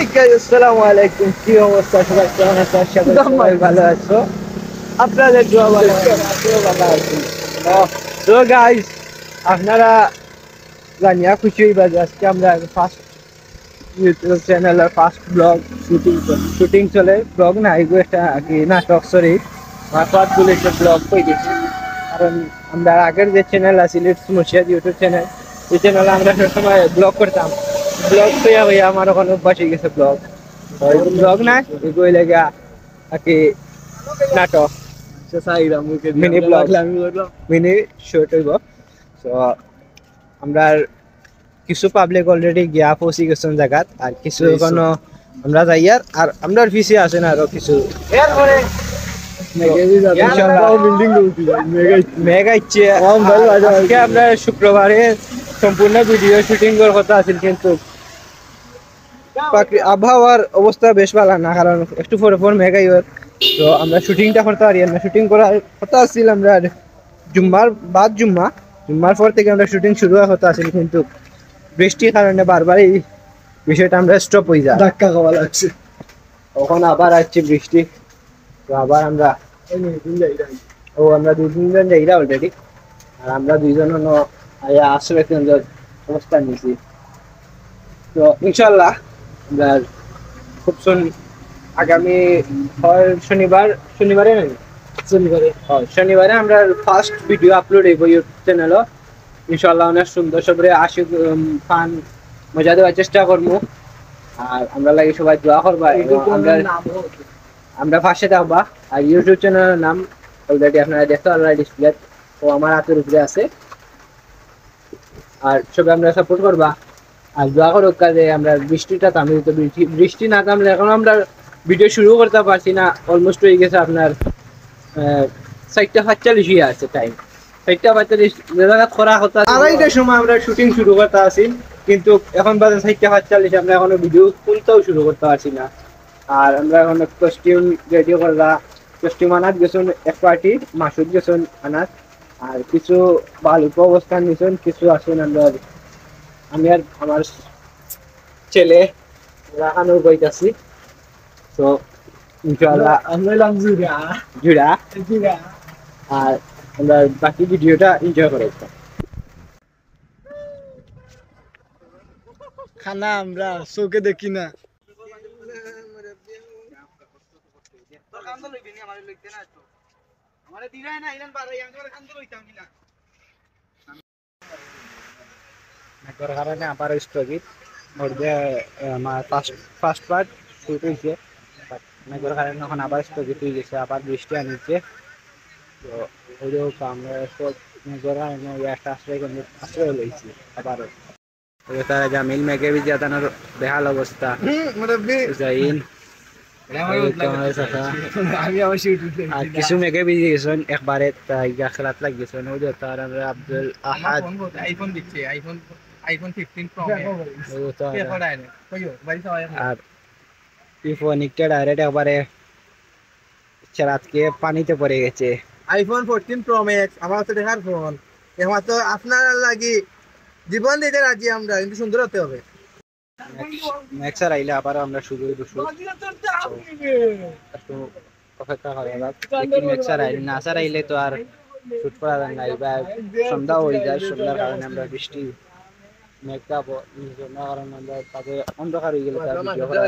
এই গাইস আসসালামু আলাইকুম, কি অবস্থা? সবাই কেমন আছো? আশা করি সবাই ভালো আছো। আপনাদের দোয়া ভালো আমিও ভালো আছি। তো গাইস, আপনারা জানিয়া খুশি হইবা যে আজকে আমরা ফার্স্ট ইউটিউব চ্যানেলের ফার্স্ট ব্লগ শুটিং চলে। ব্লগ না, এগুলো একটা কি নাটক, সরি মারফত বলে একটা ব্লগ হয়ে গেছে। কারণ আমরা আগের যে চ্যানেল আছিল ইটস মুর্শিদ ইউটিউব চ্যানেল, এই চ্যানেলে আমরা সবসময় ব্লগ করতাম। ব্লগ হইয়া হইয়া আমার ওখানে অভ্যাস হয়ে গেছে ব্লগ। ব্লগ না, এগুলো লেগে আর কি নাটক, মিনি ব্লগ, মিনি শর্ট হইব। তো আমরা কিছু পাবলিক অলরেডি গিয়া পৌঁছে গেছেন জায়গাত, আর কিছু এখনো আমরা যাই। আর আমরা পিছিয়ে আছে না আরো কিছু। মেঘা ইচ্ছে আজকে আমরা শুক্রবারে সম্পূর্ণ ভিডিও শুটিং করার কথা আছিল, কিন্তু আবহাওয়ার অবস্থা বেশ ভালো না, কারণ একটু পরে পর মেঘাই। তো আমরা শুটিংটা করতে পারি না। শুটিং করার কথা আছিল আমরা জুম্মার পর থেকে আমরা শুটিং শুরু হওয়ার কথা আছিল, কিন্তু বৃষ্টির কারণে বারবার এই বিষয়টা আমরা স্টপ হয়ে যায়, ধাক্কা খাওয়া লাগছে। তখন আবার আসছে বৃষ্টি, তো আবার আমরা দুই তিনজন যাইরা অলরেডি। আর আমরা দুইজন আশ্রয় কেন্দ্রের অবস্থান নিছি। তো ইনশাল্লাহ আমরা খুব আগামী শনিবারে আমরা ফার্স্ট ভিডিও আপলোড হইব ইউটিউব চ্যানেল। ইনশাল্লাহ অনেক সুন্দর সবরে আশি ফান মজা দেওয়ার চেষ্টা করবো। আর আমরা লাগে সবাই দোয়া করবা, আমরা পাশে থাকবা। আর ইউটিউব চ্যানেলের নাম অলরেডি আপনারা দেখতে পারবেন ডিসপ্লে, ও আমার হাতের উপরে আছে। আর সবাই আমরা সাপোর্ট করবা আর দোয়া করো কাজে আমরা বৃষ্টিটা থামে দিতে। বৃষ্টি না থামলে এখন আমরা ভিডিও শুরু করতে পারছি না। অলমোস্ট হয়ে গেছে আপনার 4:45 আছে টাইম। 4:45 করা কথা, আড়াইটার সময় আমরা শুটিং শুরু করতে আসি, কিন্তু এখন বাজে 4:45। আমরা এখনো ভিডিও তুলতেও শুরু করতে পারছি না। আর আমরা এখন কস্টিউম রেডি করলা, কস্টিউম আনাত গেছেন এক পার্টি, মাসুদ গেছেন আনাত। আর কিছু বালুক অবস্থান নিছেন, কিছু আসেন আমরা, আমি আর আমার ছেলে রাখানোর বইতাছি। তো ইনশাআল্লাহ আমরা জুড়া আর আমরা বাকি ভিডিওটা এনজয় করে। খানা আমরা চোখে দেখি না। কারণে আবার স্থগিত আমার ফার্স্ট পার্ট শুট হয়েছে, মেঘের কারণে এখন আবার স্থগিত হয়ে গেছে, আবার বৃষ্টি আনিছে। তো ওই আমরা সব মেঘের কারণে একটা আশ্রয় লইছি আবারও। তারা জামিল মেঘে বিজাতানোর বেহাল অবস্থা যাইন। আর কিছু মেঘে বিজি গেছেন একবারে, তাই খেলাত লাগিয়েছেন। ওই যে তার আব্দুল আহাদ আইফোন 15 প্রো আর ইফোনিকটা ডাইরেক্ট একবারে রাতকে পানিতে পড়ে গেছে। আইফোন 14 প্রো ম্যাক্স আমার তো দেখার ফোন, এখন তো আপনার লাগি জীবন দিতে রাজি আমরা, কিন্তু সুন্দর হতে হবে। ম্যাক্সার আইলে আবার আমরা শুরু একটু অপেক্ষা করা যাক। ম্যাক্সার আইলে না, আসার আইলে তো আর শুট করা যায় না। এবার সন্ধ্যা হয়ে যায়, সন্ধ্যার কারণে আমরা বৃষ্টি মেঘটা কারণে আমরা তাদের অন্ধকার হয়ে গেলে তার ভিডিও করা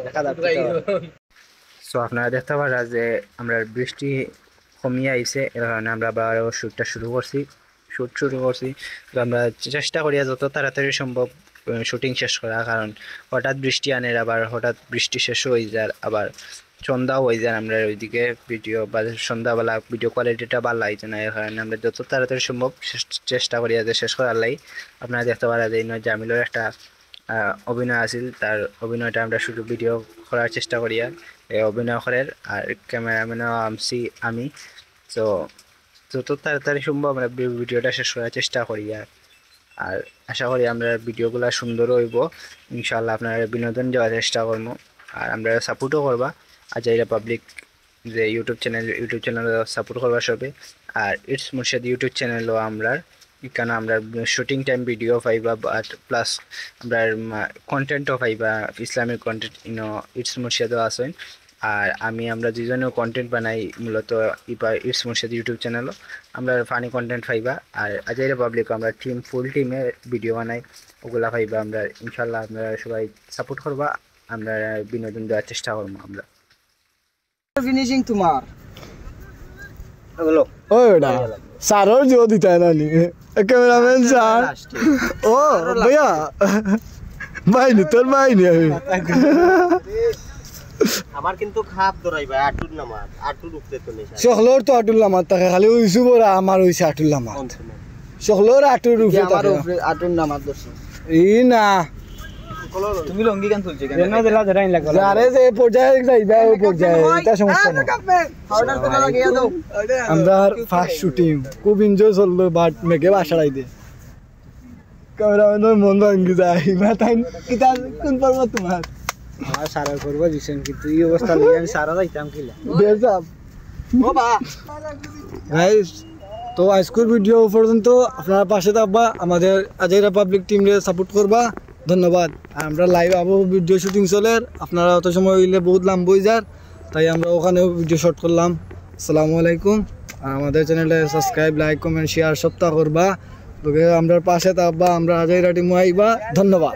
দেখা যাচ্ছে। সো আপনারা দেখতে পারা যে আমরা বৃষ্টি কমিয়ে আইছে, এর কারণে আমরা আবার শ্যুট শুরু করছি। তো আমরা চেষ্টা করি যত তাড়াতাড়ি সম্ভব শুটিং শেষ করা, কারণ হঠাৎ বৃষ্টি আনে, আবার হঠাৎ বৃষ্টি শেষ হয়ে যায়, আবার সন্ধ্যাও হয়ে যায়। আমরা ওইদিকে ভিডিও বা সন্ধ্যাবেলা ভিডিও কোয়ালিটিটা ভালো লাগছে না, এর কারণে আমরা যত তাড়াতাড়ি সম্ভব চেষ্টা করি যাতে শেষ করার লাই। আপনারা দেখতে পারা যে জামিলের একটা অভিনয় আছিল, তার অভিনয়টা আমরা শুধু ভিডিও করার চেষ্টা করি আর অভিনয় করার। আর ক্যামেরাম্যানও আমি। তো যত তাড়াতাড়ি সম্ভব আমরা ভিডিওটা শেষ করার চেষ্টা করি। আর আশা করি আমরা ভিডিওগুলো সুন্দর হইব। ইনশাআল্লাহ আপনারা বিনোদন দেওয়ার চেষ্টা করবো, আর আমরা সাপোর্টও করবা। আর যাইরা পাবলিক যে ইউটিউব চ্যানেল সাপোর্ট করবা সবে। আর ইটস মুর্শিদ ইউটিউব চ্যানেলও আমরা এখানে আমরা শুটিং টাইম ভিডিও পাইবা বাট প্লাস আমরা কন্টেন্টও পাইবা ইসলামিক কন্টেন্ট ইটস মুর্শিদও আছেন আর আমরা দুজনেও কন্টেন্ট বানাই মূলত ইটস মুর্শিদ ইউটিউব চ্যানেলও আমরা ফানি কন্টেন্ট পাইবা আর আজাইরা পাবলিক আমরা ফুল টিমে ভিডিও বানাই ওগুলা পাইবা আমরা ইনশাল্লাহ আপনারা সবাই সাপোর্ট করবা আমরা বিনোদন দেওয়ার চেষ্টা করবো আমরা ফিনিশিং তোমার বলো ওই ওটা স্যারও জো দিতে না নি ক্যামেরাম্যান স্যার ও ভাইয়া বাইনি তোর বাইনি আমি আমার কিন্তু খাপ ধরাইবা আটুর নামাজ আটুর উঠতে তো নেই সকলোর তো আটুল নামার থাকে খালি হইছু বড় আমার হইছে আটুল নামার সকলোর আটুর উপরে থাকে আটুর নামাজ দর্শন ই না তুমি লঙ্গি গান তুলছে কেন এনে দিলা ধরাই লাগলো আরে যে পর্যায়ে যাইবা ওই পর্যায়ে এটা সমস্যা না পাউডার তো লাগিয়ে দাও আমরা ফার্স্ট শুটিং খুব এনজয় চললো বাট মেঘে বাসাড়াই দে ক্যামেরাম্যানের মন ভাঙ্গি যায় মাথায় কিতা কোন পর্ব তোমার আমার সারা করবো দিছেন কিন্তু এই অবস্থা লিয়ে আমি সারা যাইতাম কিলা বেজাব ও বা গাইস তো আজকের ভিডিও পর্যন্ত আপনারা পাশে থাকবা আমাদের আজাইরা পাবলিক টিমকে সাপোর্ট করবা ধন্যবাদ আর আমরা লাইভ আবো ভিডিও শুটিং চলে আপনারা অত সময় হইলে বহুত লম্বা হয়ে যায় তাই আমরা ওখানেও ভিডিও শট করলাম আসসালামু আলাইকুম আর আমাদের চ্যানেলটা সাবস্ক্রাইব লাইক কমেন্ট শেয়ার সবটা করবা তোকে আমরা পাশে থাকবা আমরা আজাইরা টিম আইবা ধন্যবাদ।